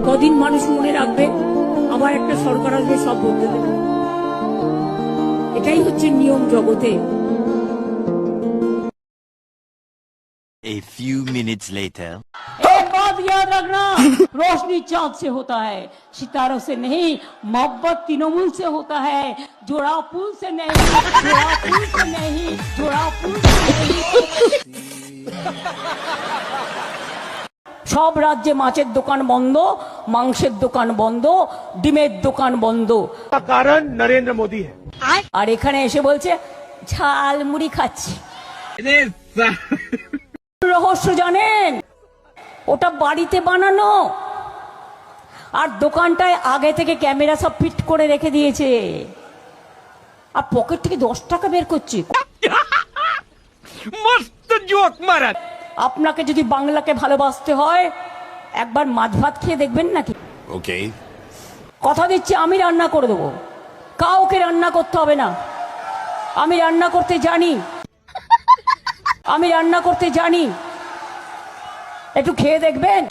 কদিন মানুষ মনে রাখবে, আবার একটা সরকার আসবে, সব বদলে দেবে। এটাই হচ্ছে নিয়ম জগতে। A few minutes later. एक बात याद रखना, रोशनी चांद से होता है, सितारों से नहीं। मोहब्बत तृणमूल से होता है, जोड़ा पुल से नहीं, जोड़ा पुल से नहीं, जोड़ा पुल से नहीं। সব রাজ্যে মাছের দোকান বন্ধ, মাংসের দোকান বন্ধ, ডিমের দোকান বন্ধ। কারণ নরেন্দ্র মোদী আর এখানে এসে বলছে ঝাল মুড়ি খাচ্ছি। রহস্য জানেন? ওটা বাড়িতে বানানো, আর দোকানটায় আগে থেকে ক্যামেরা সব ফিট করে রেখে দিয়েছে, আর পকেট থেকে 10 টাকা বের করছে। মস্ত জোক মারা। আপনাকে যদি বাংলাকে ভালোবাসতে হয়, একবার মাছ ভাত খেয়ে দেখবেন নাকি? Okay. কথা দিচ্ছি, আমি রান্না করে দেবো, কাউকে রান্না করতে হবে না। আমি রান্না করতে জানি, আমি রান্না করতে জানি, একটু খেয়ে দেখবেন।